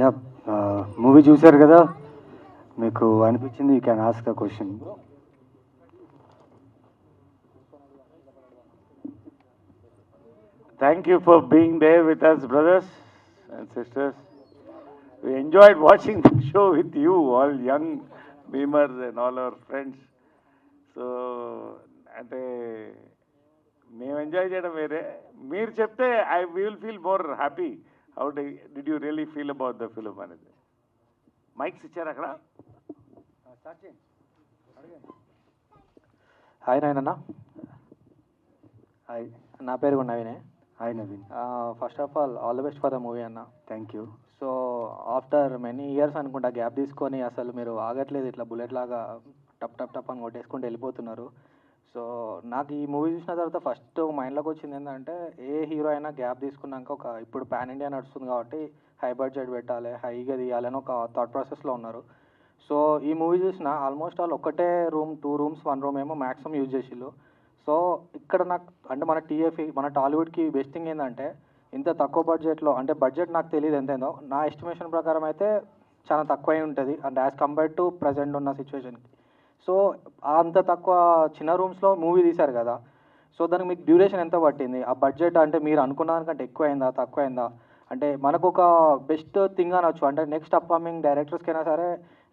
Yeah movie చూశారు కదా, మీకు అనిపించింది you can ask the question. Thank you for being there with us, brothers and sisters. We enjoyed watching the show with you, all young beamers and all our friends. So, అంటే మేము enjoy చేయడం వేరే, మీరు చెప్తే we will feel more happy. How did you really feel about the film అనేది? Mics ఇచ్చారు అక్కడ. Hi నాయనన్న. హాయ్. నా పేరు కూడా నవీనే. Hi Naveen. First of all the best for the movie అన్న. Thank you. So after many years అనుకుంటా గ్యాప్ తీసుకొని అసలు మీరు ఆగట్లేదు, ఇట్లా బుల్లెట్ లాగా టప్ టప్ టప్ అని కొట్టేసుకుంటూ వెళ్ళిపోతున్నారు. సో నాకు ఈ మూవీ చూసిన తర్వాత ఫస్ట్ మైండ్లోకి వచ్చింది ఏంటంటే, ఏ హీరో అయినా గ్యాప్ తీసుకున్నాక ఇప్పుడు పాన్ ఇండియా నడుస్తుంది కాబట్టి హై బడ్జెట్ పెట్టాలి, హైగా తీయాలని ఒక థాట్ ప్రాసెస్లో ఉన్నారు. సో ఈ మూవీ చూసిన ఆల్మోస్ట్ ఆల్ ఒకటే రూమ్, 2 రూమ్స్ 1 రూమ్ ఏమో మ్యాక్సిమం యూజ్ చేసిళ్ళు. సో ఇక్కడ నాకు అంటే మన టాలీవుడ్కి బెస్ట్ థింగ్ ఏంటంటే, ఇంత తక్కువ బడ్జెట్లో, అంటే బడ్జెట్ నాకు తెలియదు ఎంతేందో, నా ఎస్టిమేషన్ ప్రకారం అయితే చాలా తక్కువై ఉంటుంది అంటే యాజ్ కంపేర్డ్ టు ప్రజెంట్ ఉన్న సిచ్యువేషన్కి. సో అంత తక్కువ చిన్న రూమ్స్లో మూవీ తీశారు కదా, సో దానికి మీకు డ్యూరేషన్ ఎంత పట్టింది? ఆ బడ్జెట్ అంటే మీరు అనుకున్న దానికంటే ఎక్కువైందా తక్కువైందా? అంటే మనకు ఒక బెస్ట్ థింగ్ అనొచ్చు, అంటే నెక్స్ట్ అప్కమింగ్ డైరెక్టర్స్కైనా సరే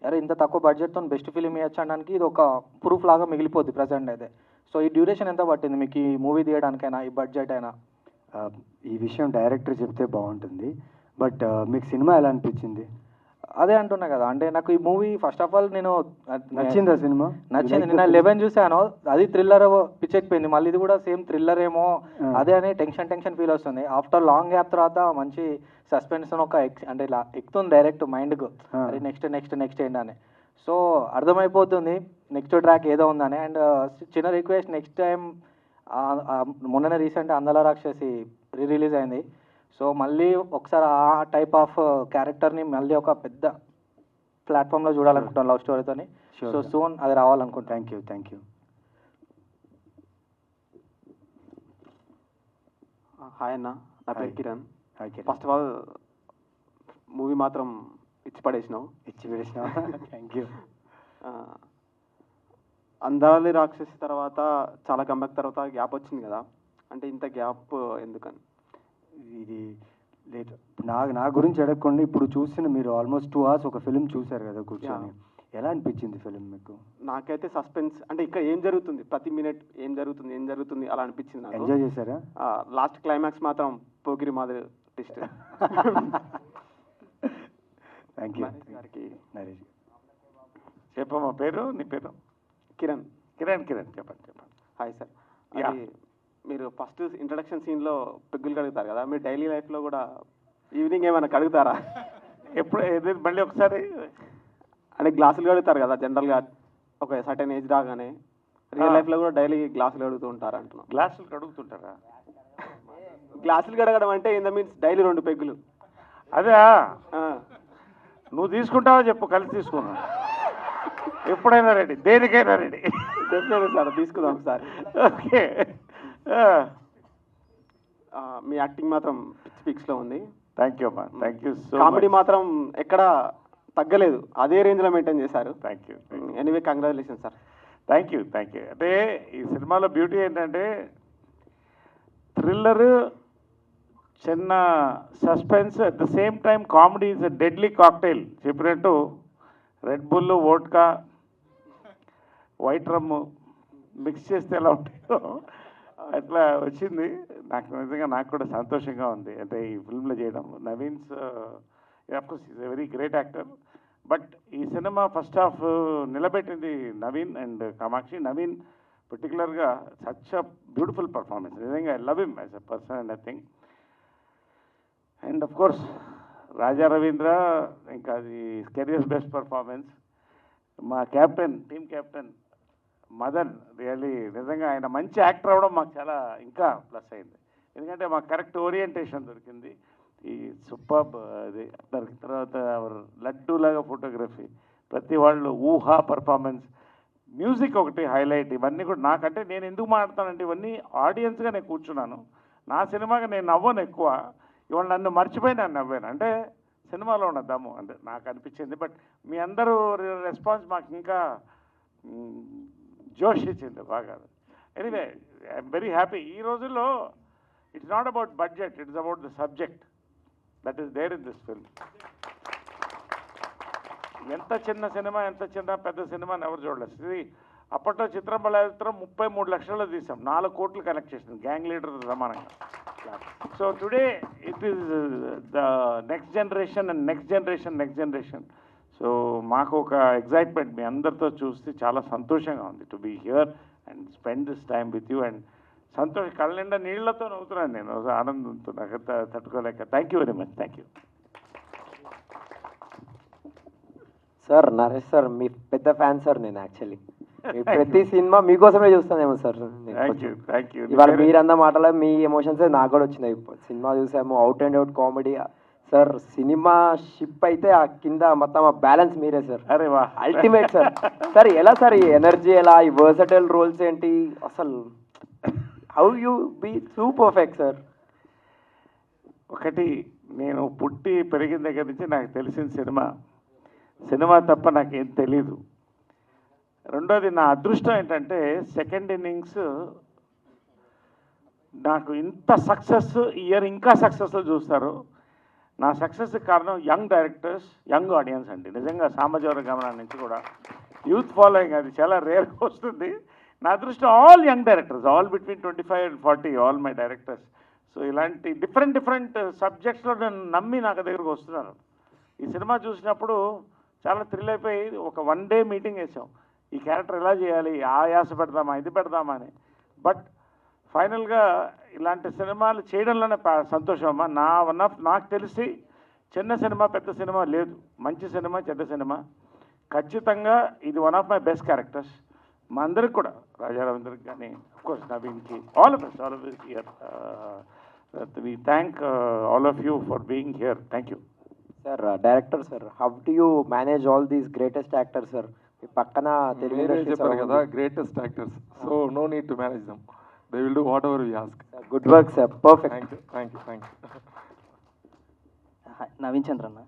అరే ఇంత తక్కువ బడ్జెట్తో బెస్ట్ ఫిలిం ఇవ్వచ్చు అనడానికి ఇది ఒక ప్రూఫ్ లాగా మిగిలిపోద్ది ప్రజెంట్ అయితే. సో ఈ డ్యూరేషన్ ఎంత పట్టింది మీకు ఈ మూవీ తీయడానికైనా, ఈ బడ్జెట్ అయినా? ఈ విషయం డైరెక్టర్ చెప్తే బాగుంటుంది, బట్ మీకు సినిమా ఎలా అనిపించింది? అదే అంటున్నా కదా, అంటే నాకు ఈ మూవీ ఫస్ట్ ఆఫ్ ఆల్ నేను నచ్చిందా సినిమా? నచ్చింది. నేను 11 చూశాను, అది థ్రిల్లర్ పిచ్చెక్కిపోయింది. మళ్ళీ ఇది కూడా సేమ్ థ్రిల్లర్ ఏమో అదే అని టెన్షన్ ఫీల్ వస్తుంది. ఆఫ్టర్ లాంగ్ గ్యాప్ తర్వాత మంచి సస్పెన్స్ ఒక అంటే ఇలా ఎక్కుతుంది డైరెక్ట్ మైండ్కు, అరే నెక్స్ట్ ఏంటని. సో అర్థమైపోతుంది నెక్స్ట్ ట్రాక్ ఏదో ఉందని. అండ్ చిన్న రిక్వెస్ట్, నెక్స్ట్ టైం మొన్ననే రీసెంట్ అందల రాక్షసి రిలీజ్ అయింది. సో మళ్ళీ ఒకసారి ఆ టైప్ ఆఫ్ క్యారెక్టర్ని మళ్ళీ ఒక పెద్ద ప్లాట్ఫామ్లో చూడాలనుకుంటాను లవ్ స్టోరీతోని. సో సూన్ అది రావాలనుకుంటాను. Thank you. హాయ్ అన్న, నా పేరు Kiran. Hi Kiran. First of all movie మాత్రం ఇచ్చి పడేసినావు. Thank you. అందాలి రాక్షసి తర్వాత చాలా కంబ్యాక్ తర్వాత గ్యాప్ వచ్చింది కదా, అంటే ఇంత గ్యాప్ ఎందుకని? ఇది లేదు, నా గురించి అడగకుండా ఇప్పుడు చూసిన మీరు ఆల్మోస్ట్ 2 hours ఒక ఫిలిం చూశారు కదా కూర్చొని, ఎలా అనిపించింది ఫిలిం మీకు? నాకైతే సస్పెన్స్, అంటే ఇక్కడ ఏం జరుగుతుంది, ప్రతి మినిట్ ఏం జరుగుతుంది అలా అనిపించింది నాకు. ఎంజాయ్ చేశారా? లాస్ట్ క్లైమాక్స్ మాత్రం పోగిరి మాదిరి ట్విస్ట్. Thank you. నరేష్ చెప్పమ్మా పేరు, నీ పేరు? కిరణ్. చెప్పండి. Hi sir. అది మీరు ఫస్ట్ ఇంట్రడక్షన్ సీన్లో పెగ్గులు కడుగుతారు కదా, మీరు డైలీ లైఫ్లో కూడా ఈవినింగ్ ఏమైనా కడుగుతారా? ఎప్పుడు మళ్ళీ ఒకసారి అంటే గ్లాసులు కడుగుతారు కదా జనరల్గా ఒక సర్టెన్ ఏజ్ రాగానే, రియల్ లైఫ్లో కూడా డైలీ గ్లాసులు కడుగుతూ ఉంటారు అంటున్నాం. గ్లాసులు కడుగుతుంటారా? గ్లాసులు కడగడం అంటే ఇన్ ద మీన్స్ డైలీ 2 పెగ్గులు. అదే నువ్వు తీసుకుంటావో చెప్పు, కలిసి తీసుకున్నా. ఎప్పుడైనా రెడీ, దేనికైనా రెడీ. డెఫినెట్గా సార్, తీసుకుందాం ఒకసారి. ఓకే. మీ యాక్టింగ్ మాత్రం పిక్స్లో ఉంది. థ్యాంక్ యూ అమ్మా, థ్యాంక్ యూ. సో కామెడీ మాత్రం ఎక్కడ తగ్గలేదు, అదే రేంజ్లో మెయింటైన్ చేశారు. Thank you. Anyway congratulation sir. Thank you. అంటే ఈ సినిమాలో బ్యూటీ ఏంటంటే థ్రిల్లరు, చిన్న suspense, at the same time comedy is a deadly cocktail. చెప్పినట్టు Red Bull, vodka, white rum mix చేస్తే ఎలా ఉంటాయో అట్లా వచ్చింది. నిజంగా నాకు కూడా సంతోషంగా ఉంది అంటే ఈ ఫిల్మ్లో చేయడం. Naveen's of course is a very great actor, but ఈ సినిమా ఫస్ట్ హాఫ్ నిలబెట్టింది నవీన్ అండ్ కామాక్షి. నవీన్ పర్టికులర్గా సచ్ అ బ్యూటిఫుల్ పర్ఫార్మెన్స్. నిజంగా I love him as a person and I think. And of course Raja Ravindra, ఇంకా అది కెరియర్స్ బెస్ట్ పర్ఫార్మెన్స్. మా captain, team captain Madan, really నిజంగా ఆయన మంచి యాక్టర్ అవ్వడం మాకు చాలా ఇంకా ప్లస్ అయింది, ఎందుకంటే మాకు కరెక్ట్ ఓరియంటేషన్ దొరికింది. ఈ సూపర్బ్ అది దొరికిన తర్వాత లడ్డూలాగా ఫోటోగ్రఫీ, ప్రతి వాళ్ళు ఊహా పర్ఫార్మెన్స్, మ్యూజిక్ ఒకటి హైలైట్. ఇవన్నీ కూడా నాకంటే నేను ఎందుకు మాట్లాడతానంటే ఇవన్నీ ఆడియన్స్గా నేను కూర్చున్నాను. నా సినిమాగా నేను నవ్వను ఎక్కువ, ఇవాళ నన్ను మర్చిపోయి నేను నవ్వాను. అంటే సినిమాలో ఉన్న దమ్ము అంటే నాకు అనిపించింది. బట్ మీ అందరూ రెస్పాన్స్ మాకు ఇంకా జోష్ ఇచ్చింది బాగా. Anyway I'm very happy. ఈ రోజుల్లో it's not about budget, it's about the subject that is there in this film. ఎంత చిన్న సినిమా, ఎంత చిన్న పెద్ద సినిమా ఎవరు చూడలేదు. ఇది అప్పట్లో చిత్రం బలాచిత్రం 33 లక్షల్లో తీసాం, 4 కోట్లు కలెక్ట్ చేసింది, గ్యాంగ్ లీడర్ సమానంగా. So today it is the next generation and next generation. So మాకు ఒక ఎగ్జైట్మెంట్ మీ అందరితో చూస్తే చాలా సంతోషంగా ఉంది to be here and spend this time with you. And సంతోషం కళ్ళ నిండా నీళ్లతో నవ్వుతున్నాను నేను ఆనందంతో, నాకు తట్టుకోలేక. Thank you very much. Thank you sir. Naresh sir మీ పెద్ద ఫ్యాన్ సార్ నేను. యాక్చువల్లీ ప్రతి సినిమా మీకోసమే చూస్తానేమో సార్. Thank you. ఇవాళ మీరన్న మాటలో మీ ఎమోషన్స్ నాకు కూడా వచ్చినాయి. సినిమా చూసాము, out and out comedy sir. Cinema ship అయితే ఆ కింద మొత్తం ఆ బ్యాలెన్స్ మీరే సార్. అరే వా, అల్టిమేట్ సార్. సార్ ఎలా సార్ ఈ ఎనర్జీ, ఎలా ఈ వర్సటైల్ రోల్స్ ఏంటి అసలు? How you be so perfect sir? ఒకటి, నేను పుట్టి పెరిగిన దగ్గర నుంచి నాకు తెలిసిన సినిమా తప్ప నాకేం తెలీదు. రెండోది, నా అదృష్టం ఏంటంటే సెకండ్ ఇన్నింగ్స్ నాకు ఇంత సక్సెస్, ఇయర్ ఇంకా సక్సెస్లు చూస్తారు. నా సక్సెస్ కారణం యంగ్ డైరెక్టర్స్, యంగ్ ఆడియన్స్ అండి. నిజంగా సామాజిక గమనం నుంచి కూడా యూత్ ఫాలోయింగ్ అది చాలా రేర్గా వస్తుంది. నా అదృష్టం all young directors, all between 25 and 40, all my directors. So ఇలాంటి డిఫరెంట్ సబ్జెక్ట్స్లో నేను నమ్మి నాకు దగ్గరకు వస్తున్నారు. ఈ సినిమా చూసినప్పుడు చాలా థ్రిల్ అయిపోయి ఒక 1 day మీటింగ్ వేసాం, ఈ క్యారెక్టర్ ఎలా చేయాలి, ఆ యాస పెడదామా, ఇది పెడదామా అని. బట్ ఫైనల్గా ఇలాంటి సినిమాలు చేయడంలోనే సంతోషం అమ్మా. నాకు తెలిసి చిన్న సినిమా పెద్ద సినిమా లేదు, మంచి సినిమా చెడ్డ సినిమా. ఖచ్చితంగా ఇది one of my best characters. మా అందరికి కూడా, రాజా రవీంద్రకి కానీ, అఫ్కోర్స్ నవీన్కి, all of us here. We thank all of you for being here. Thank you sir. Director sir, how do you manage all these greatest actors sir? మీ పక్కన Telugu industry చెప్పారు కదా, greatest actors. So no need to manage them, they will do whatever we ask. Good work sir, perfect. Thank you. Naveen చంద్రన్న.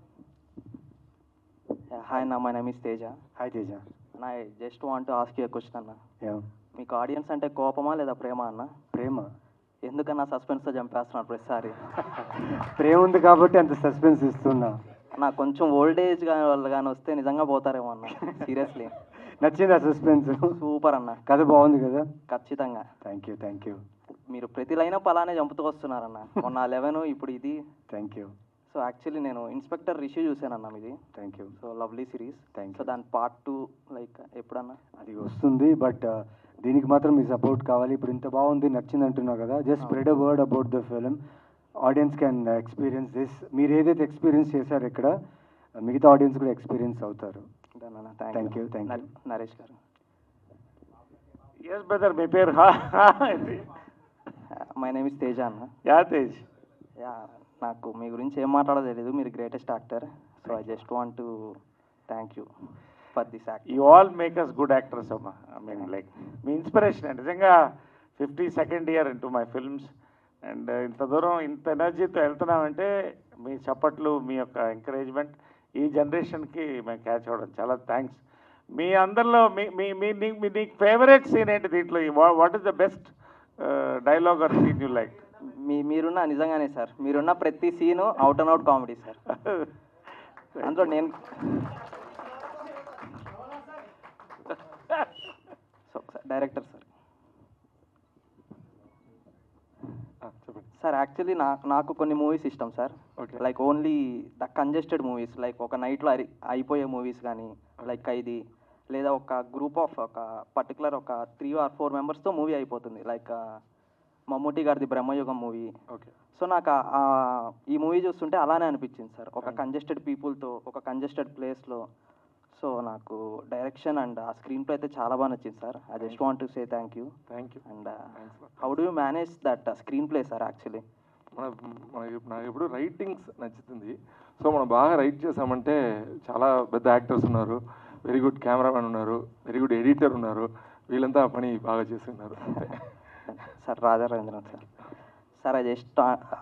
Hi అన్న, my name is Teja. Hi Teja. అన్న, I just want to ask you a question అన్న. Yeah. మీకు audience అంటే కోపమా లేదా ప్రేమ అన్న? ప్రేమ. ఎందుకన్నా సస్పెన్స్తో చంపేస్తున్నారు ప్రతిసారి? ప్రేమ ఉంది కాబట్టి అంత సస్పెన్స్ ఇస్తున్నా. నాకు కొంచెం ఓల్డేజ్ వాళ్ళు కానీ వస్తే నిజంగా పోతారేమో అన్న, సీరియస్లీ. నచ్చింది ఆ సస్పెన్స్? సూపర్ అన్న, కథ బాగుంది కదా? ఖచ్చితంగా. Thank you. మీరు ప్రతి లైనప్ అలానే చంపుతూ వస్తున్నారన్న. మొన్న 11, ఇప్పుడు ఇది. Thank you. సో యాక్చువల్లీ నేను ఇన్స్పెక్టర్ రిష్యూ చూసానన్న మీది. Thank you. So lovely series. Thank so you. దాని పార్ట్ 2 లైక్ ఎప్పుడన్నా? అది వస్తుంది, బట్ దీనికి మాత్రం మీ సపోర్ట్ కావాలి. ఇప్పుడు ఇంత బాగుంది, నచ్చింది అంటున్నావు కదా, just spread a word about the film. Audience can experience this. మీరు ఏదైతే ఎక్స్పీరియన్స్ చేశారో ఇక్కడ, మిగతా ఆడియన్స్ కూడా ఎక్స్పీరియన్స్ అవుతారు. Thank you. నరేష్ గారు. ఎస్ బ్రదర్, మీ పేరు? మై నేమ్ ఇస్ తేజ అన్న. యా తేజ్. యా, నాకు మీ గురించి ఏం మాట్లాడో తెలియదు. మీరు greatest actor. So I just want to thank you for this act. You all make us good actors అమ్మా. ఐ మీన్ లైక్ మీ ఇన్స్పిరేషన్. నిజంగా 52nd year into my films. And ఇంత దూరం ఇంత ఎనర్జీతో వెళ్తున్నామంటే మీ చప్పట్లు, మీ యొక్క ఎంకరేజ్మెంట్ ఈ జనరేషన్కి మేము క్యాచ్ అవ్వడం చాలా థ్యాంక్స్. మీ అందరిలో మీ ఫేవరెట్ సీన్ ఏంటి దీంట్లో? What is the best dialogue or scene you like? మీరున్న నిజంగానే సార్, మీరున్న ప్రతి scene out and out comedy sir. అందులో నేను డైరెక్టర్ సార్. సార్ యాక్చువల్లీ నాకు కొన్ని మూవీస్ ఇష్టం sir. Like only the congested movies, like ఒక నైట్లో అయిపోయే మూవీస్ కానీ, లైక్ ఖైదీ, లేదా ఒక గ్రూప్ ఆఫ్ ఒక పర్టికులర్ ఒక 3 or 4 మెంబర్స్తో మూవీ అయిపోతుంది. లైక్ మమ్మూటి గారిది బ్రహ్మయుగం మూవీ. సో నాకు ఈ మూవీ చూస్తుంటే అలానే అనిపించింది సార్, ఒక కంజెస్టెడ్ పీపుల్తో ఒక కంజెస్టెడ్ ప్లేస్లో. సో నాకు డైరెక్షన్ అండ్ ఆ స్క్రీన్ ప్లే అయితే చాలా బాగా నచ్చింది sir. I just want to say thank you. And how do you manage that screen play sir? Actually నాకు ఎప్పుడు రైటింగ్స్ నచ్చుతుంది. సో మనం బాగా రైట్ చేసామంటే చాలా పెద్ద యాక్టర్స్ ఉన్నారు, వెరీ గుడ్ కెమెరామెన్ ఉన్నారు, వెరీ గుడ్ ఎడిటర్ ఉన్నారు, వీళ్ళంతా పని బాగా చేస్తున్నారు. Sir Raja Ravindranath sir. Sir, I just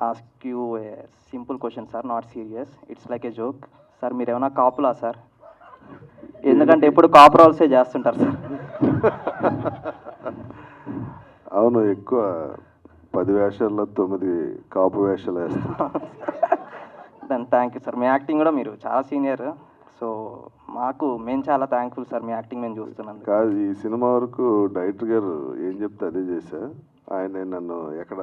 ask you a simple question, sir, not serious. It's like a joke. Sir మీరు ఏమైనా కాపులా సార్? ఎందుకంటే ఎప్పుడు కాపురాల్సే చేస్తుంటారు సార్. అవును, ఎక్కువ 10 వేషాల్లో 9 కాపు వేషాలు వేస్తాను. Then thank you sir. మీ యాక్టింగ్ కూడా మీరు చాలా సీనియర్, సో మేము చాలా థ్యాంక్ఫుల్ సార్ మీ యాక్టింగ్ మేము చూస్తున్నాం. కాదు, ఈ సినిమా వరకు డైరెక్టర్ గారు ఏం చెప్తే అదే చేశా. ఆయన నన్ను ఎక్కడ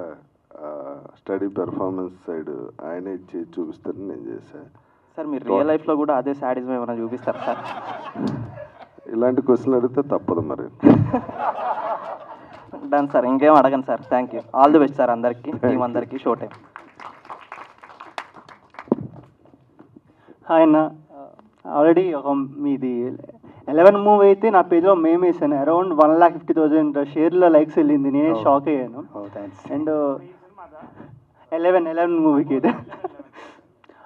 స్టడీ పెర్ఫార్మెన్స్ సైడ్ ఆయనే ఇచ్చి చూపిస్తారని నేను చేశాను. సార్ మీరు రియల్ లైఫ్లో కూడా అదే శాడిజం ఏమైనా చూపిస్తారు సార్? ఇలాంటి క్వశ్చన్ అడిగితే తప్పదు మరి. డన్ సార్, ఇంకేం అడగను sir. Thank you, all the best sir అందరికీ, టీం అందరికీ. Show time. హాయ్ అన్న, ఆల్రెడీ ఒక మీది 11 మూవీ అయితే నా పేజ్లో మేము వేసాను. అరౌండ్ 1,50,000 షేర్లో లైక్స్ వెళ్ళింది. నేనే షాక్ అయ్యాను. అండ్ 11 మూవీకి అయితే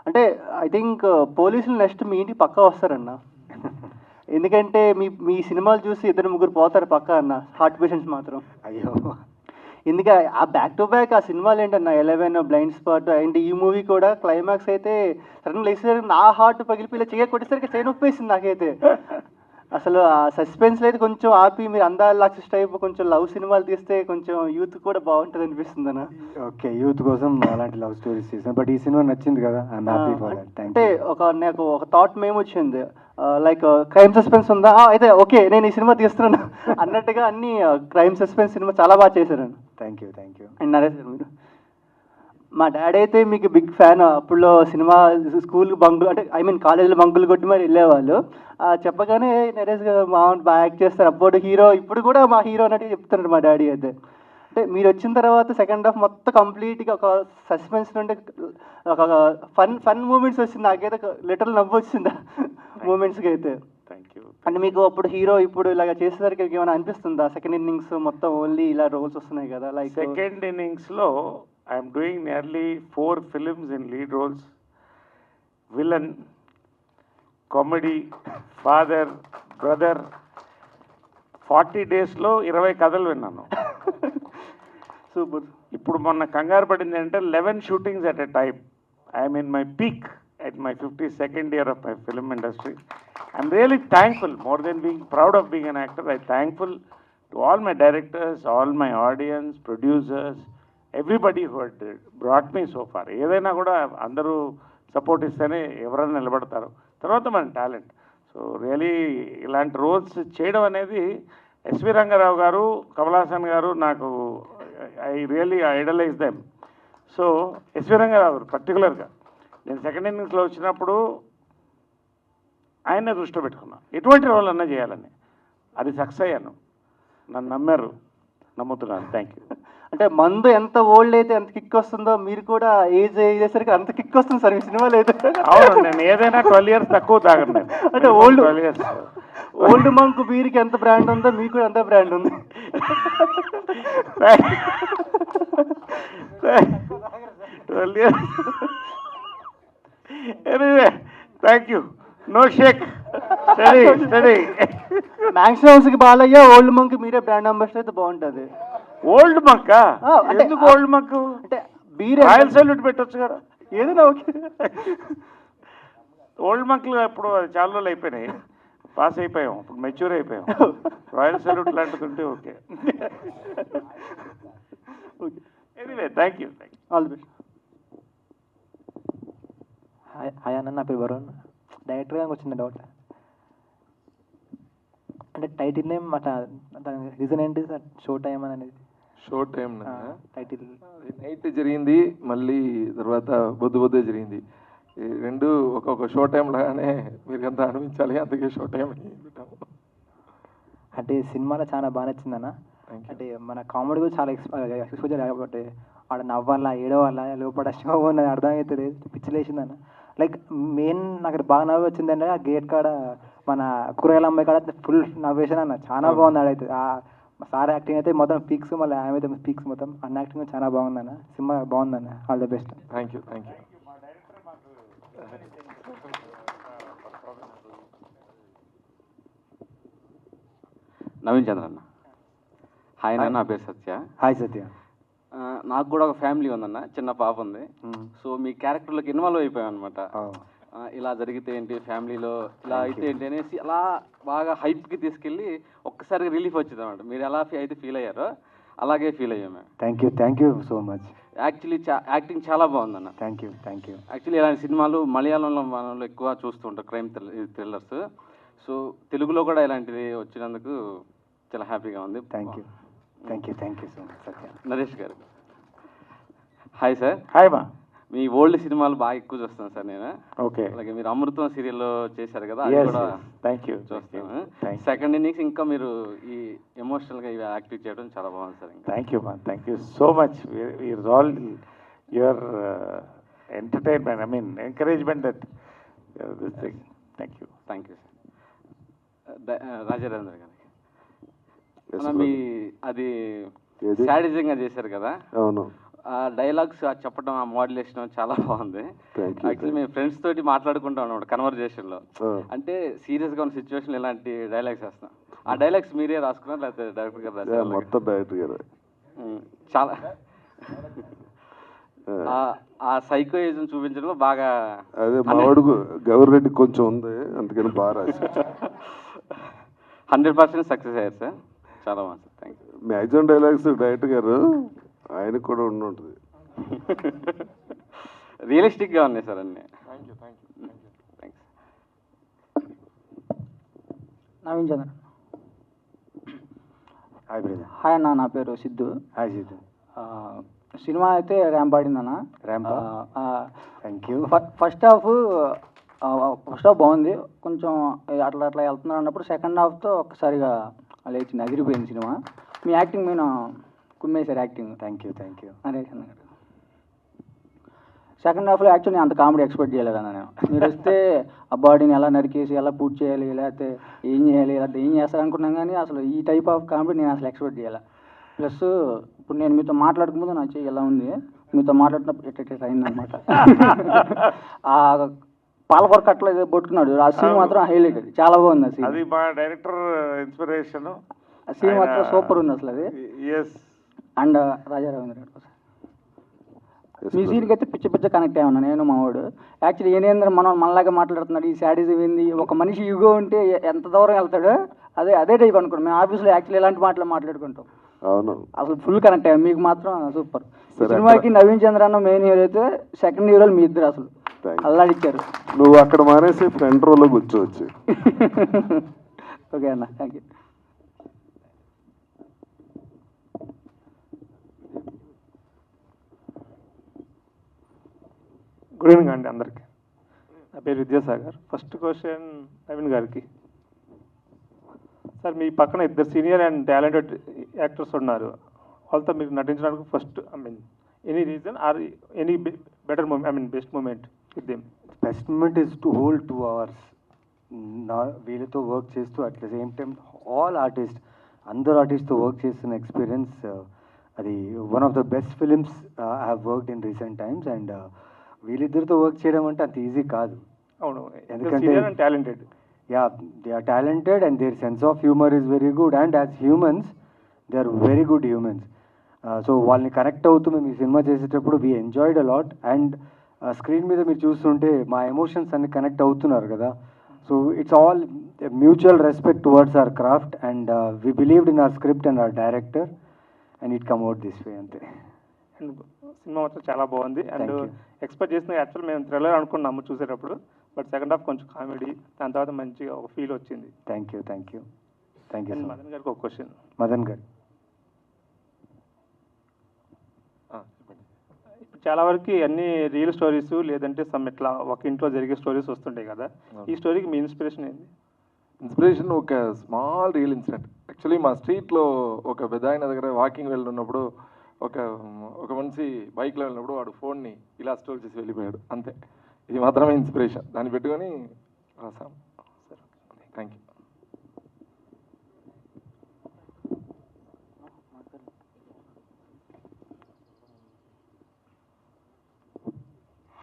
అంటే ఐ థింక్ పోలీసులు నెక్స్ట్ మీ ఇంటికి పక్కా వస్తారన్న. ఎందుకంటే మీ సినిమాలు చూసి 2-3 పోతారు పక్కా అన్న, హార్ట్ పేషెంట్స్ మాత్రం. అయ్యో, ఎందుకంటే ఆ బ్యాక్ టు బ్యాక్ ఆ సినిమాలు ఏంటన్న 11, బ్లైండ్ స్పాట్ అండ్ ఈ మూవీ కూడా క్లైమాక్స్ అయితే సడన్గా లేచేసరికి నా హార్ట్ పగిలిపోయి ఇలా కొట్టేసరికి చేయి నొప్పేసింది నాకైతే. అసలు ఆ సస్పెన్స్ అయితే కొంచెం ఆపి మీరు అందాల లాక్సిస్ టైప్ కొంచెం లవ్ సినిమాలు తీస్తే కొంచెం యూత్ కూడా బాగుంటుంది అనిపిస్తుంది అన్న. ఓకే, యూత్ కోసం అలాంటి లవ్ స్టోరీస్ చేసాను. బట్ ఈ సినిమా నచ్చింది కదా, ఐఎమ్ హ్యాపీ ఫర్ దట్. అంటే నాకు ఒక థాట్ మేము వచ్చింది, లైక్ క్రైమ్ సస్పెన్స్ ఉందా, అయితే ఓకే నేను ఈ సినిమా తీస్తున్నాను అన్నట్టుగా అన్ని క్రైమ్ సస్పెన్స్ సినిమా చాలా బాగా చేశారు. Thank you. And Naresh sir, మీరు మా డాడీ అయితే మీకు బిగ్ ఫ్యాన్. అప్పుడులో సినిమా స్కూల్ బంకులు అంటే కాలేజీలో బంకులు కొట్టి మరి వెళ్ళేవాళ్ళు. చెప్పగానే నరేష్ గారు బాగా యాక్ట్ చేస్తారు, అప్పుడు హీరో, ఇప్పుడు కూడా మా హీరో అన్నట్టు చెప్తున్నాడు మా డాడీ అయితే. అంటే మీరు వచ్చిన తర్వాత సెకండ్ హాఫ్ మొత్తం కంప్లీట్గా ఒక సస్పెన్స్ నుండి ఒక ఫన్ మూమెంట్స్ వచ్చింది. నాకైతే లిటరల్ నవ్వు వచ్చింది మూమెంట్స్కి అయితే. Thank you. అంటే మీకు అప్పుడు హీరో ఇప్పుడు ఇలాగ చేసేసరికి ఏమైనా అనిపిస్తుందా? సెకండ్ ఇన్నింగ్స్ మొత్తం ఓన్లీ ఇలా రోల్స్ వస్తున్నాయి కదా, లైక్ సెకండ్ ఇన్నింగ్స్లో I'm doing nearly 4 films in lead roles. Villain, comedy, father, brother. 40 డేస్లో 20 కథలు విన్నాను. సూపర్. ఇప్పుడు మొన్న కంగారు పడింది అంటే 11 shootings at a time. I'm in my peak at my 52nd year of my film industry. I'm really thankful, more than being proud of being an actor, I'm thankful to all my directors, all my audience, producers, everybody who had brought me so far. ఏదైనా కూడా అందరూ support ఇస్తేనే ఎవరైనా నిలబడతారు, తర్వాత మన talent. So really ఇలాంటి roles చేయడం అనేది ఎస్వి రంగారావు గారు, కమల్ హాసన్ గారు, నాకు I really idolise them. So S V Rangarao గారు పర్టికులర్గా నేను సెకండ్ ఇన్నింగ్స్లో వచ్చినప్పుడు ఆయనే దృష్టిలో పెట్టుకున్నా ఎటువంటి రోల్ అన్నా చేయాలని. అది సక్సెస్ అయ్యాను, నన్ను నమ్మారు, నమ్ముతున్నాను. Thank you. అంటే మందు ఎంత ఓల్డ్ అయితే ఎంత కిక్ వస్తుందో మీరు కూడా ఏజ్ అయ్యేసరికి అంత కిక్ వస్తుంది సార్ మీ సినిమాలో అయితే. అవును, నేను ఏదైనా 12 years తక్కువ తాగను నేను. అంటే ఓల్డ్ మంక్ బీర్కి ఎంత బ్రాండ్ ఉందో మీకు కూడా అంత బ్రాండ్ ఉంది. Anyway thank you. No shake, study study. మ్యాక్సిమమ్స్కి బాలయ్య, ఓల్డ్ మంక్ మీరే బ్రాండ్ అంబాసిడర్ అయితే బాగుంటుంది. ఓల్డ్ మంక్ అంటే ఎందుకు ఓల్డ్ మంక్? అంటే బీర్ రాయల్ సల్యూట్ పెట్టొచ్చు కదా. ఏదైనా ఓకే. ఓల్డ్ మంక్లు ఇప్పుడు చాలా రోజులు అయిపోయినాయి, పాస్ అయిపోయాం, ఇప్పుడు మెచ్యూర్ అయిపోయాం. రాయల్ సల్యూట్ లాంటిది ఉంటే okay. Anyway thank you. All the best. Hi అన్న, నా పేరు వరుణ్. డైరెక్టర్ గారికి వచ్చిన డౌట్, అంటే టైటిల్ నేమ్ దాని రీజన్ ఏంటి సార్? షో టైం అనేది. షో టైం టైటిల్ నైట్ జరిగింది, మళ్ళీ తర్వాత బొద్దుబొద్దే జరిగింది. ఈ రెండు ఒక్కొక్క షో టైం లాగానే మీరు ఎంత అనిపించాలి, అందుకే షో టైం అని పెట్టాము. అంటే సినిమాలో చాలా బాగా నచ్చిందన్న. అంటే మన కామెడీ కూడా చాలా ఎక్స్పోజర్ కాబట్టి ఆడ నవ్వాలా, ఏడవాలా, లోపల షో ఉన్నది అర్థమవుతుంది, పిచ్చిలేసిందన్న. లైక్ మెయిన్ నాకు బాగా నవ్వు వచ్చిందంటే ఆ గేట్ కాడ మన కూరగాయల అమ్మాయి కాడ ఫుల్ నవ్వేసాను అన్న. చాలా బాగుంది ఆడైతే. సార్ యాక్టింగ్ అయితే మొత్తం పీక్స్, మళ్ళీ ఆమె అయితే పీక్స్, మొత్తం అన్న యాక్టింగ్ చాలా బాగుందన్న. సినిమా బాగుందన్న. All the best. Thank you. Thank you. Naveen Chandra అన్న. హాయ్ అన్న, నా పేరు సత్య. హాయ్ సత్య. నాకు కూడా ఒక ఫ్యామిలీ ఉందన్న, చిన్న పాప ఉంది. సో మీ క్యారెక్టర్లోకి ఇన్వాల్వ్ అయిపోయాం అనమాట. ఇలా జరిగితే ఏంటి, ఫ్యామిలీలో ఇలా అయితే ఏంటి అనేసి అలా బాగా హైప్కి తీసుకెళ్ళి ఒక్కసారిగా రిలీఫ్ వచ్చింది అనమాట. మీరు ఎలా అయితే ఫీల్ అయ్యారో అలాగే ఫీల్ అయ్యాం మేము. Thank you so much. Actually acting చాలా బాగుందన్న. Thank you. యాక్చువల్లీ ఇలాంటి సినిమాలు మలయాళంలో మనలో ఎక్కువ చూస్తుంటాం, క్రైమ్ థ్రిల్లర్స్. సో తెలుగులో కూడా ఇలాంటిది వచ్చినందుకు చాలా హ్యాపీగా ఉంది. థ్యాంక్ యూ సో మచ్ సత్య. నరేష్ గారు హాయ్ సార్. హాయ్ మా. మీ ఓల్డ్ సినిమాలు బాగా ఎక్కువ చూస్తాను సార్ నేను. ఓకే. అలాగే మీరు అమృతం సీరియల్లో చేశారు కదా, అది కూడా థ్యాంక్ యూ చూస్తాను. సెకండ్ ఇన్నింగ్స్ ఇంకా మీరు ఈ ఎమోషనల్గా ఇవి యాక్టివ్ చేయడం చాలా బాగుంది సార్. థ్యాంక్ యూ మా, thank you so much. All your entertainment, I mean encouragement that this thing. Thank you sir. రాజారేంద్ర గారికి మీ అది శాడిజంగా చేశారు కదా, అవును. ఆ డైలాగ్స్ చెప్పడం, ఆ మోడ్యులేషన్ చాలా బాగుంది. యాక్చువల్లీ మేము ఫ్రెండ్స్ తోటి మాట్లాడుకుంటాం అన్నమాట కన్వర్జేషన్లో. అంటే సీరియస్గా ఉన్న సిచ్యువేషన్ ఇలాంటి డైలాగ్స్ వేస్తాం. ఆ డైలాగ్స్ మీరే రాసుకున్నారు లేకపోతే డైరెక్టర్ గారు రాశారు? మొత్తం డైరెక్టర్ గారు. చాలా ఆ సైకోయిజం చూపించడంలో బాగా అదే మావాడుకు గౌరెడ్డి కొంచెం ఉంది, అందుకని బాగా రాశారు. 100% సక్సెస్ అయ్యారు సార్. చాలా బాగుంది sir. Thank you. Maximum dialogues director గారు ఆయనకు కూడా ఉంటుంది. రియలిస్టిక్గా ఉన్నాయి సార్ అన్నీ. Thanks. Naveen Chandra. Hi brother. Hi అన్న, నా పేరు సిద్ధు. హాయ్ సిద్ధు. సినిమా అయితే ర్యాంప్ ఆడిందన్న. Ramp. Thank you. First half బాగుంది, కొంచెం అట్లా వెళ్తున్నారు అన్నప్పుడు సెకండ్ హాఫ్తో ఒక్కసారిగా లేచింది, అదిరిపోయింది సినిమా. మీ యాక్టింగ్ మీద కుమ్మేశారు యాక్టింగ్. Thank you. అరే సెకండ్ హాఫ్లో యాక్చువల్లీ నేను అంత కామెడీ ఎక్స్పెక్ట్ చేయలేదన్న నేను. మీరు వస్తే ఆ బాడీని ఎలా నరికేసి ఎలా పూర్తి చేయాలి, లేకపోతే ఏం చేయాలి, లేకపోతే ఏం చేస్తారు అనుకున్నాం, కానీ అసలు ఈ టైప్ ఆఫ్ కామెడీ నేను అసలు ఎక్స్పెక్ట్ చేయాలి. ప్లస్ ఇప్పుడు నేను మీతో మాట్లాడుకుంటే నా చెయ్యి ఎలా ఉంది, మీతో మాట్లాడినప్పుడు ఎట్ట అయిందనమాట. ఆ పాలకొర కట్టలో ఏదో పట్టుకున్నాడు, ఆ సీన్ మాత్రం హైలైట్, అది చాలా బాగుంది. ఆ సీన్, అది మా డైరెక్టర్ ఇన్స్పిరేషన్. ఆ సీన్ మాత్రం సూపర్ ఉంది అసలు అది. అండ్ రాజారావేంద్ర గారు మీ సీన్కి అయితే పిచ్చ కనెక్ట్ అయ్యాను నేను, మా వాడు. యాక్చువల్లీ ఏనేంద్ర మనలాగా మాట్లాడుతున్నాడు, ఈ శాడిజం ఏంది, ఒక మనిషి యుగో ఉంటే ఎంత దూరం వెళ్తాడో అదే టైప్ అనుకోండి. మేము ఆఫీస్లో యాక్చువల్లీ ఇలాంటి మాటలు మాట్లాడుకుంటాం. అవును, అసలు ఫుల్ కనెక్ట్ అయ్యాం. మీకు మాత్రం సూపర్. సినిమాకి నవీన్ చంద్ర అన్న మెయిన్ హీరో అయితే, సెకండ్ హీరోలు మీ ఇద్దరు అసలు అల్లాడిచ్చారు. నువ్వు అక్కడ మానేసి ఫ్రంట్ రోలో కూర్చోవచ్చు. ఓకే అన్న, థ్యాంక్ యూ. గుడ్ ఈవినింగ్ అండి అందరికీ. నా పేరు విద్యాసాగర్. ఫస్ట్ క్వశ్చన్ నవీన్ గారికి. సార్, మీ పక్కన ఇద్దరు సీనియర్ అండ్ టాలెంటెడ్ యాక్టర్స్ ఉన్నారు, వాళ్ళతో మీకు నటించడానికి first any reason or any better moment, best moment with them? Best moment is to hold 2 hours వీళ్ళతో వర్క్ చేస్తూ, at the same time all అందరు ఆర్టిస్ట్తో వర్క్ చేస్తున్న ఎక్స్పీరియన్స్, అది one of the best films I have worked in recent times. And వీళ్ళిద్దరితో work చేయడం అంటే అంత ఈజీ కాదు. అవును, ఎందుకంటే talented. Yeah, they are talented and their sense of humor is very good, and as humans they are very good humans. So వాళ్ళని connect అవుతూ మేము ఈ సినిమా చేసేటప్పుడు we enjoyed a lot, and screen మీద మీరు చూస్తుంటే మా ఎమోషన్స్ అన్ని కనెక్ట్ అవుతున్నారు కదా. So it's all mutual respect towards our craft, and we believed in our script and our director, and it come out this way అంతే. And cinema మాత్రం చాలా బాగుంది. అండ్ ఎక్స్పెక్ట్ చేసిన యాక్చువల్ మేము థ్రిల్లర్ అనుకున్నాము చూసేటప్పుడు, బట్ సెకండ్ హాఫ్ కొంచెం comedy, దాని తర్వాత మంచిగా ఒక ఫీల్ వచ్చింది. Thank you. మదన్ గారికి ఒక క్వశ్చన్. మదన్ గారు, ఇప్పుడు చాలా వరకు అన్ని రియల్ స్టోరీస్ లేదంటే సమ్ ఇట్లా ఒక ఇంట్లో జరిగే స్టోరీస్ వస్తుంటాయి కదా, ఈ స్టోరీకి మీ ఇన్స్పిరేషన్ ఏంది? ఇన్స్పిరేషన్ ఒక స్మాల్ రియల్ ఇన్సిడెంట్. యాక్చువల్లీ మా స్ట్రీట్లో ఒక పెద్ద ఆయన దగ్గర వాకింగ్ వెళ్తున్నప్పుడు ఒక మనిషి బైక్లో వెళ్ళినప్పుడు వాడు ఫోన్ని ఇలా స్టోర్ చేసి వెళ్ళిపోయాడు, అంతే. ఇది మాత్రమే ఇన్స్పిరేషన్, దాన్ని పెట్టుకొని రాసాం. సరే, thank you.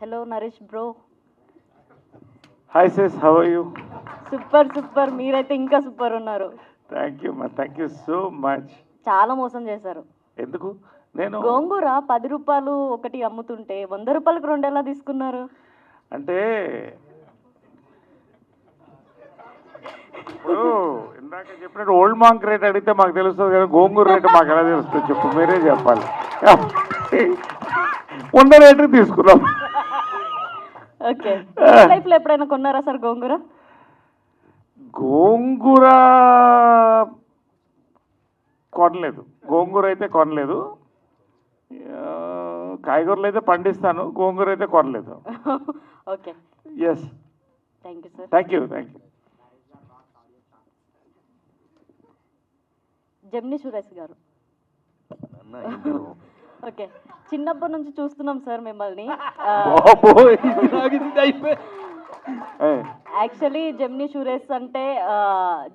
Hello Naresh bro. Hi sis, how are you? Super. మీరైతే ఇంకా సూపర్ ఉన్నారు. థ్యాంక్ యూ మా, థ్యాంక్ యూ సో మచ్. చాలా మోసం చేశారు. ఎందుకు? నేను గోంగూర 10 రూపాయలు ఒకటి అమ్ముతుంటే 100 రూపాయలకు 2 ఎలా తీసుకున్నారు? అంటే ఇప్పుడు ఇందాక చెప్పినట్టు ఓల్డ్ మాంక్ రేట్ అడిగితే మాకు తెలుస్తుంది కానీ గోంగూర రేటు మాకు ఎలా తెలుస్తుంది చెప్పు, మీరే చెప్పాలి. ఉన్న రేటుకి తీసుకున్నాం. ఓకే. లైఫ్లో ఎప్పుడైనా కొన్నారా సార్ గోంగూర? గోంగూర కొనలేదు, గోంగూర అయితే కొనలేదు. కాయగూరలు అయితే పండిస్తాను, గోంగూర అయితే కొనలేదు. Okay. Yes, thank you sir. Thank you. Gemini Suresh garu. Okay, చిన్నప్పటి నుంచి చూస్తున్నాం సార్ మిమ్మల్ని. యాక్చువల్లీ జెమిని సురేష్ అంటే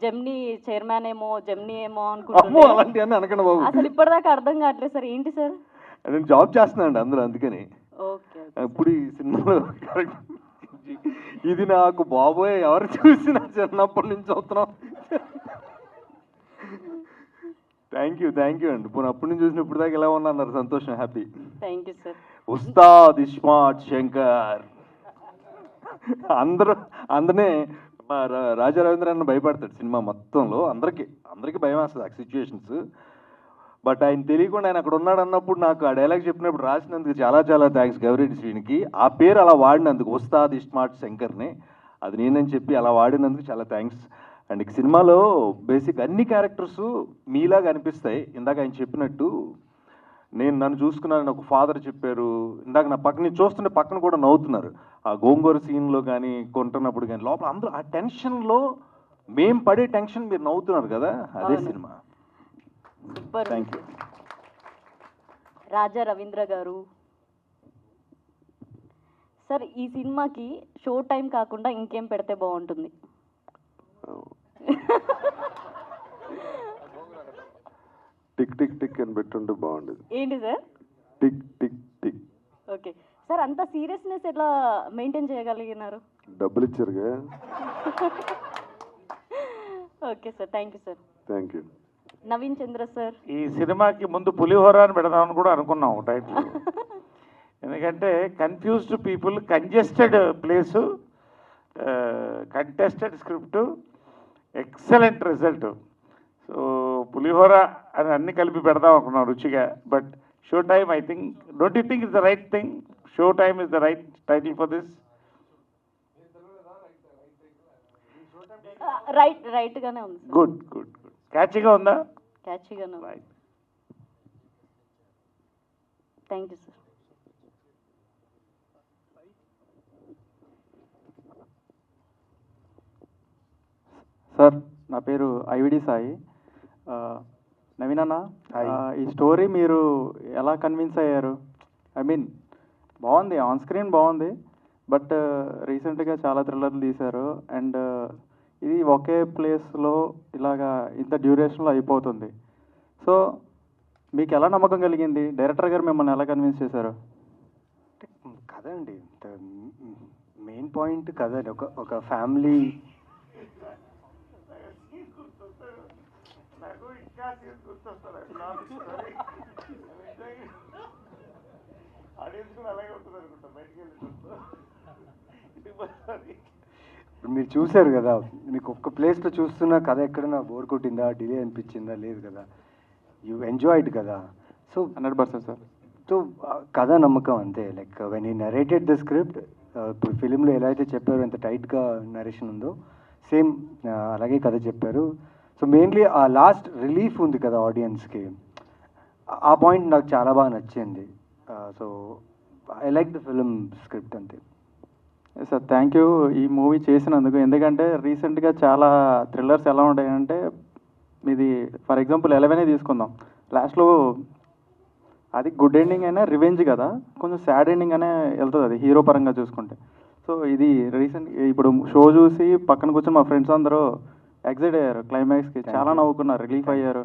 జెమిని చైర్మన్ ఏమో, జెమిని ఏమో అనుకుంటున్నాను. అసలు ఇప్పటిదాకా అర్థం కావట్లేదు సార్, ఏంటి సార్? నేను జాబ్ చేస్తున్నానండి అందులో, అందుకని ఓకే. ఇప్పుడు ఈ సినిమాలో ఇది నాకు బాబోయ్ ఎవరు చూసినా చిన్నప్పటి నుంచి చూస్తున్నాం. థ్యాంక్ యూ అండి. ఇప్పుడు అప్పటి నుంచి చూసిన ఇప్పుడు దాకా ఎలా ఉన్నా అన్నారు, సంతోషం, happy. Thank you sir. Ustaad iSmart Shankar అందరినీ రాజా రవీంద్రన్ భయపడతాడు సినిమా మొత్తంలో, అందరికీ భయం వేస్తుంది ఆ సిచ్యువేషన్స్. బట్ ఆయన తెలియకుండా ఆయన అక్కడ ఉన్నాడు అన్నప్పుడు నాకు ఆ డైలాగ్ చెప్పినప్పుడు రాసినందుకు చాలా థ్యాంక్స్ గౌరెడ్డి శ్రీనికి. ఆ పేరు అలా వాడినందుకు, ఉస్తాద్ ఇస్మార్ట్ శంకర్ని, అది నేనని చెప్పి అలా వాడినందుకు చాలా థ్యాంక్స్. అండ్ ఈ సినిమాలో బేసిక్ అన్ని క్యారెక్టర్స్ మీలాగా అనిపిస్తాయి. ఇందాక ఆయన చెప్పినట్టు నన్ను చూసుకున్నానని ఒక ఫాదర్ చెప్పారు. ఇందాక నా పక్కన చూస్తుంటే పక్కన కూడా నవ్వుతున్నారు. ఆ గోంగూర సీన్లో కానీ కొంటున్నప్పుడు కానీ లోపల అందరూ ఆ టెన్షన్లో మేం పడే టెన్షన్ మీరు నవ్వుతున్నారు కదా, అదే cinema. Super. Thank you. Raja Ravindra గారు సార్, ఈ సినిమాకి షో టైం కాకుండా ఇంకేం పెడితే బాగుంటుంది? టిక్ టిక్ టిక్ అని పెట్టుంటే బాగుండేది. ఏంటి sir? Tick tick tick. Okay sir, అంత సీరియస్నెస్ ఎట్లా మెయింటైన్ చేయగలిగినారు? డబ్బులు ఇచ్చారుగా. Okay sir, thank you sir. Thank you. Naveen Chandra sir. ఈ సినిమాకి ముందు పులిహోర అని పెడదామని కూడా అనుకున్నాం టైటిల్. ఎందుకంటే confused people, congested place, contested script, excellent result. So పులిహోర అని అన్ని కలిపి పెడదాం అనుకున్నాం రుచిగా. But show time, I think, don't you think is the right thing? Show time is the right title for this? రైట్గానే ఉంది. గుడ్. క్యాచీగా ఉందా? క్యాచీగానే ఉంది. Right. Thank you sir. Sir, నా పేరు ఐవిడి సాయి. నవీన్ అన్న, ఈ స్టోరీ మీరు ఎలా కన్విన్స్ అయ్యారు? ఐ మీన్ బాగుంది, ఆన్ స్క్రీన్ బాగుంది, బట్ రీసెంట్గా చాలా థ్రిల్లర్లు తీశారు. అండ్ ఇది ఒకే ప్లేస్లో ఇలాగా ఇంత డ్యూరేషన్లో అయిపోతుంది. సో మీకు ఎలా నమ్మకం కలిగింది? డైరెక్టర్ గారు మిమ్మల్ని ఎలా కన్విన్స్ చేశారు? కథ అండి, మెయిన్ పాయింట్ కథ. ఒక ఫ్యామిలీ మీరు చూశారు కదా, మీకు ఒక్క ప్లేస్లో చూస్తున్న కథ ఎక్కడైనా బోర్ కొట్టిందా, డిలే అనిపించిందా? లేదు కదా, యూ ఎంజాయ్డ్ కదా. So 100% sir. సో కథ నమ్మకం అంతే. లైక్ వెన్ ఈ నరేటెడ్ ద స్క్రిప్ట్, ఇప్పుడు ఫిలింలో ఎలా అయితే చెప్పారో, ఎంత టైట్గా నరేషన్ ఉందో సేమ్ అలాగే కథ చెప్పారు. సో మెయిన్లీ ఆ లాస్ట్ రిలీఫ్ ఉంది కదా ఆడియన్స్కి, ఆ పాయింట్ నాకు చాలా బాగా నచ్చింది. So I like the film script అంతే. సార్, థ్యాంక్ యూ ఈ మూవీ చేసినందుకు. ఎందుకంటే రీసెంట్గా చాలా థ్రిల్లర్స్ ఎలా ఉంటాయంటే, ఇది ఫర్ ఎగ్జాంపుల్ 11 తీసుకుందాం, లాస్ట్లో అది గుడ్ ఎండింగ్ అయినా రివెంజ్ కదా, కొంచెం సాడ్ ఎండింగ్ అనే వెళ్తుంది అది హీరో పరంగా చూసుకుంటే. సో ఇది రీసెంట్ ఇప్పుడు షో చూసి పక్కన కూర్చొని మా ఫ్రెండ్స్ అందరూ ఎగ్జైట్ అయ్యారు, క్లైమాక్స్కి చాలా నవ్వుకున్నారు, రిలీఫ్ అయ్యారు.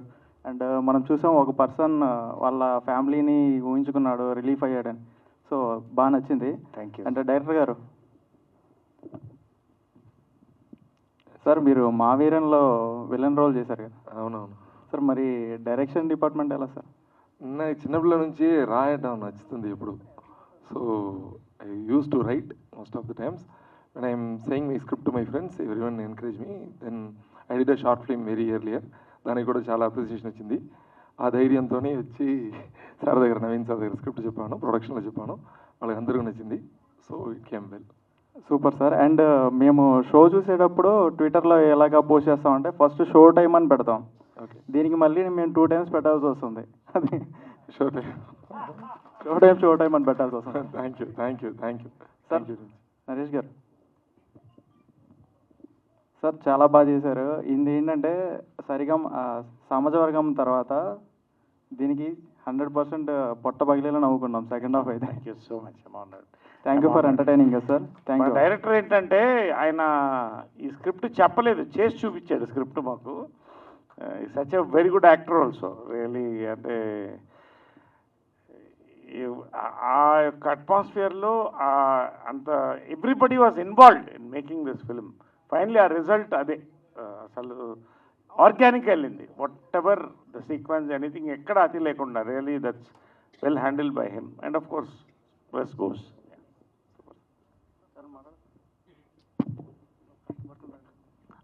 అండ్ మనం చూసాం ఒక పర్సన్ వాళ్ళ ఫ్యామిలీని ఊహించుకున్నాడు, రిలీఫ్ అయ్యాడని. సో బాగా నచ్చింది. Thank you. అంటే డైరెక్టర్ గారు సార్, మీరు మా వీరంలో విలన్ రోల్ చేశారు కదా? అవునవును సార్, మరి డైరెక్షన్ డిపార్ట్మెంట్ ఎలా సార్? నాకు చిన్నపిల్లల నుంచి రాయటం నచ్చుతుంది ఇప్పుడు. So I use to write most of the times. When I'm saying my script to my friends, every one encourage me. Then I did a short film very earlier. దానికి కూడా చాలా అప్రిసియేషన్ వచ్చింది. ఆ ధైర్యంతో వచ్చి సార్ దగ్గర, Naveen sir దగ్గర script చెప్పాను, ప్రొడక్షన్లో చెప్పాను. వాళ్ళకి అందరికీ నచ్చింది. So it came well. Super sir. And మేము షో చూసేటప్పుడు ట్విట్టర్లో ఎలాగా పోస్ట్ చేస్తామంటే ఫస్ట్ షో టైం అని పెడతాం. ఓకే. దీనికి మళ్ళీ మేము 2 times పెట్టాల్సి వస్తుంది. అది షో టైం షో టైం అని పెట్టాల్సి వస్తుంది. Thank you sir. నరేష్ గారు సార్ చాలా బాగా చేశారు. ఇది ఏంటంటే సరిగం సమాజవర్గం తర్వాత దీనికి 100% పొట్ట పగిలేలా నవ్వుకున్నాం సెకండ్ హాఫ్ అయితే. Thank you so much. Thank you for entertaining sir. Thank you. Director ఏంటంటే ఆయన ఈ స్క్రిప్ట్ చెప్పలేదు, చేసి చూపించాడు స్క్రిప్ట్ మాకు. Such a very good actor also really. అంటే ఆ యొక్క అట్మాస్ఫియర్లో అంత everybody was involved in making this film. Finally ఆ రిజల్ట్ అదే. అసలు ఆర్గానిక్ వెళ్ళింది. What ever the sequence, anything ఎక్కడ అతి లేకుండా really that's well handle by him. And of course plus goes.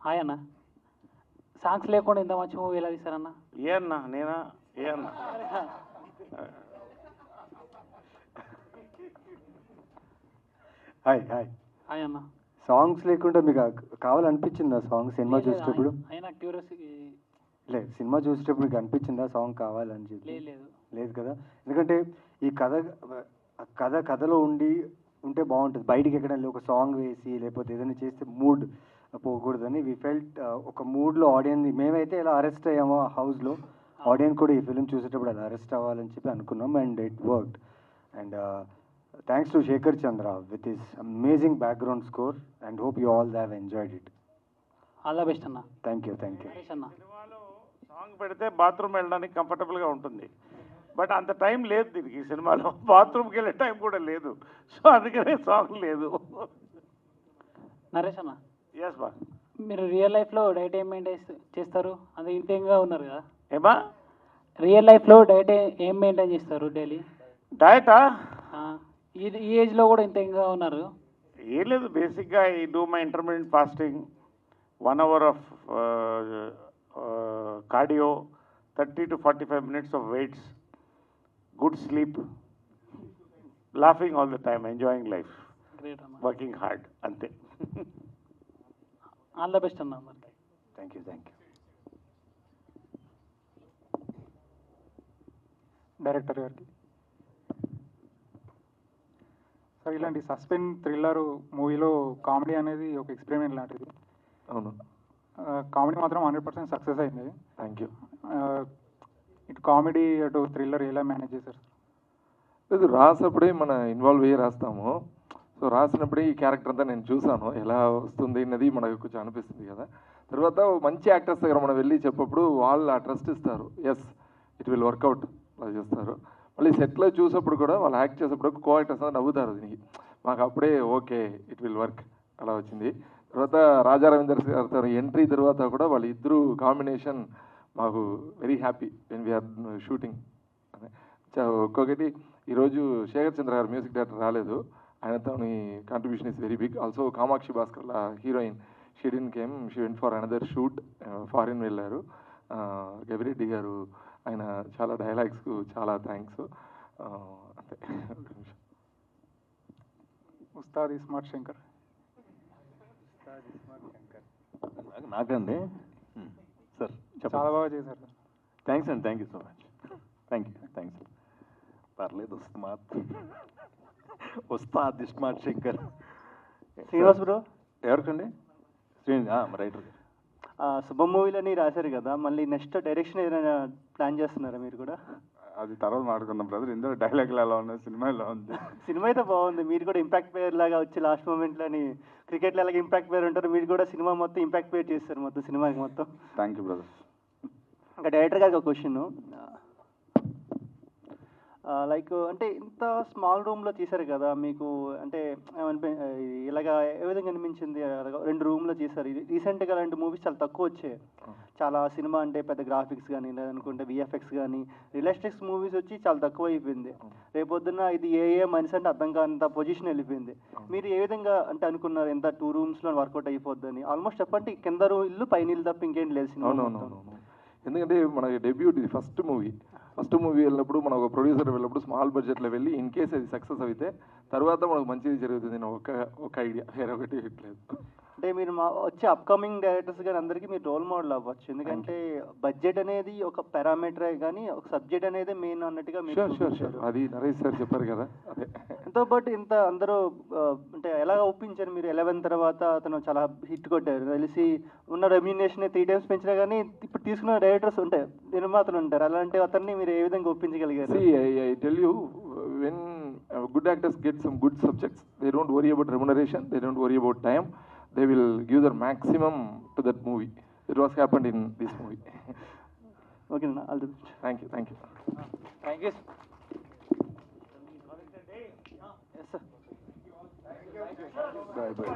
Hi అన్న, సాంగ్స్ లేకుండా ఇంత మంచి మూవీ ఎలా తీస్తారన్న? ఏ అన్నా, నేనా? ఏ అన్నా? హాయ్ హాయ్ అన్న. సాంగ్స్ లేకుండా మీకు కావాలనిపించిందా సాంగ్ సినిమా చూసేటప్పుడు? అయినా క్యూరియాసిటీ లేదు, సినిమా చూసేటప్పుడు మీకు అనిపించిందా సాంగ్ కావాలని చెప్పి? లేదు కదా. ఎందుకంటే ఈ కథలో ఉంటే బాగుంటుంది. బయటికి ఎక్కడైనా ఒక సాంగ్ వేసి లేకపోతే ఏదైనా చేస్తే మూడ్ పోకూడదని వి ఫెల్ట్ ఒక మూడ్లో ఆడియన్స్, మేమైతే ఇలా అరెస్ట్ అయ్యామో ఆ హౌస్లో, ఆడియన్స్ కూడా ఈ ఫిలిం చూసేటప్పుడు అలా అరెస్ట్ అవ్వాలని చెప్పి అనుకున్నాం. And it worked. And thanks to Shekhar Chandra with his amazing background score and hope you all have enjoyed it. All the best అన్న. Thank you. సినిమాలో సాంగ్ పెడితే బాత్రూమ్ వెళ్ళడానికి కంఫర్టబుల్గా ఉంటుంది. బట్ అంత టైం లేదు దీనికి. ఈ సినిమాలో బాత్రూమ్కి వెళ్ళే టైం కూడా లేదు. సో అందుకనే సాంగ్ లేదు. నరేష్ అన్న, ఎస్ బా, మీరు రియల్ లైఫ్లో డైట్ ఏం మెయింటైన్ చేస్తారు? అది ఇంతేగా ఉన్నారు కదా. ఏమా రియల్ లైఫ్లో డైట్ ఏం మెయింటైన్ చేస్తారు డైలీ? డయటా? ఈ ఏజ్లో కూడా ఇంతేగా ఉన్నారు? ఏం లేదు, బేసిక్గా I do my intermediate fasting, 1 hour of cardio, 30 to 45 minutes of weights, good sleep, laughing all the time, enjoying life, working hard. Ante. All the best అన్న. Thank you. డైరెక్టర్ గారికి సార్, ఇలాంటి సస్పెన్స్ థ్రిల్లర్ మూవీలో comedy అనేది ఒక experiment లాంటిది. అవును, comedy మాత్రం 100% success అయింది. Thank you. ఇటు కామెడీ అటు థ్రిల్లర్ ఎలా మేనేజ్ చేశారు? లేదు, రాసినప్పుడే మన ఇన్వాల్వ్ అయ్యి రాస్తాము. సో రాసినప్పుడే ఈ క్యారెక్టర్ అంతా నేను చూసాను, ఎలా వస్తుంది అన్నది మనకు కొంచెం అనిపిస్తుంది కదా. తర్వాత మంచి యాక్టర్స్ దగ్గర మనం వెళ్ళి చెప్పప్పుడు వాళ్ళు ఆ ట్రస్ట్ ఇస్తారు. ఎస్, ఇట్ విల్ వర్కౌట్ అలా చేస్తారు. మళ్ళీ సెట్లో చూసేప్పుడు కూడా వాళ్ళు యాక్ట్ చేసేప్పుడు కో యాక్టర్స్ అంతా నవ్వుతారు దీనికి. మాకు అప్పుడే ఓకే, ఇట్ విల్ వర్క్ అలా వచ్చింది. తర్వాత రాజా రవీందర్ గారితో ఎంట్రీ తర్వాత కూడా వాళ్ళ ఇద్దరు కాంబినేషన్ మాకు very happy when we are shooting. ఒక్కొక్కటి ఈరోజు శేఖర్ చంద్ర గారు మ్యూజిక్ డైరెక్టర్ రాలేదు, ఆయనతో contribution is very big. Also Kamakshi Bhaskar heroine she didn't came, she went for another shoot, foreign వెళ్ళారు. గవిరెడ్డి గారు ఆయన చాలా డైలాగ్స్కు చాలా థ్యాంక్స్. అంతే. ఉస్తాద్ ఇస్మార్ట్ శంకర్. నాకండి సార్ చాలా బాగా చేశారు సార్. థ్యాంక్స్ అండి, thank you so much. Thanks. పర్లేదు, ఉస్తాద్ ఇస్మార్ట్ శంకర్. శ్రీనివాస్ బ్రో ఎవరికండి? రైటర్. శుభం మూవీలని రాశారు కదా, మళ్ళీ నెక్స్ట్ డైరెక్షన్ ఏదైనా ప్లాన్ చేస్తున్నారా మీరు కూడా? అది తర్వాత మాట్లాడుకున్నాం బ్రదర్. ఇందులో డైలాగులు ఎలా ఉన్నాయి, సినిమా ఎలా ఉంది? సినిమా అయితే బాగుంది. మీరు కూడా ఇంపాక్ట్ ప్లేయర్ లాగా వచ్చి లాస్ట్ మూమెంట్లోని క్రికెట్లో ఎలాగ ఇంపాక్ట్ ప్లేయర్ ఉంటారు, మీరు కూడా సినిమా మొత్తం ఇంపాక్ట్ ప్లేయర్ చేస్తారు మొత్తం సినిమాకి మొత్తం. Thank you brother. ఇంకా డైరెక్టర్ గారికి ఒక క్వశ్చన్. లైక్ అంటే ఇంత స్మాల్ రూమ్లో తీశారు కదా, మీకు అంటే ఇలాగా ఏ విధంగా అనిపించింది? అలాగా 2 రూమ్లో తీశారు. రీసెంట్గా అలాంటి మూవీస్ చాలా తక్కువ వచ్చాయి. చాలా సినిమా అంటే పెద్ద గ్రాఫిక్స్ కానీ లేదనుకుంటే విఎఫ్ఎక్స్ కానీ రియలిస్టిక్స్ మూవీస్ వచ్చి చాలా తక్కువ అయిపోయింది. రేపొద్దున ఇది ఏ మనిషి అంటే అర్థం కానంత పొజిషన్ వెళ్ళిపోయింది. మీరు ఏ విధంగా అంటే అనుకున్నారు ఎంత 2 రూమ్స్లో వర్కౌట్ అయిపోద్దని? ఆల్మోస్ట్ చెప్పంటే కింద ఇల్లు పైన ఇల్లు తప్ప ఇంకేంటి లేదు సినిమా. అవునవును. ఎందుకంటే మన డెబ్యూట్ ఇది ఫస్ట్ మూవీ వెళ్ళినప్పుడు మనం ఒక ప్రొడ్యూసర్ వెళ్ళినప్పుడు స్మాల్ బడ్జెట్లో వెళ్ళి ఇన్ కేస్ అది సక్సెస్ అయితే తర్వాత మనకు మంచిది జరుగుతుంది అని ఒక ఐడియా, వేరొకటి లేదు. అంటే మీరు వచ్చే అప్కమింగ్ డైరెక్టర్స్ కానీ అందరికీ మీరు రోల్ మోడల్ అవ్వచ్చు. ఎందుకంటే బడ్జెట్ అనేది ఒక పారామీటరే కానీ ఒక సబ్జెక్ట్ అనేది మెయిన్ అన్నట్టుగా షూర్ అది నరేష్ సార్ చెప్పారు కదా. అదే ఎంతోపాటు ఇంత అందరూ అంటే ఎలా ఒప్పించారు మీరు? 11 తర్వాత అతను చాలా హిట్ కొట్టారు తెలిసి ఉన్న రెమ్యూనేషన్ 3 times పెంచినా కానీ ఇప్పుడు తీసుకున్న డైరెక్టర్స్ ఉంటాయి, నిర్మాతలు ఉంటారు. అలాంటి అతన్ని మీరు ఏ విధంగా ఒప్పించగలిగారు? I tell you, when good actors get some good subjects, they don't worry about remuneration, they don't worry about time, they will give their maximum to that movie. It was happened in this movie. Okay, all the best. Thank you. Thank you. Yes, sir. Bye.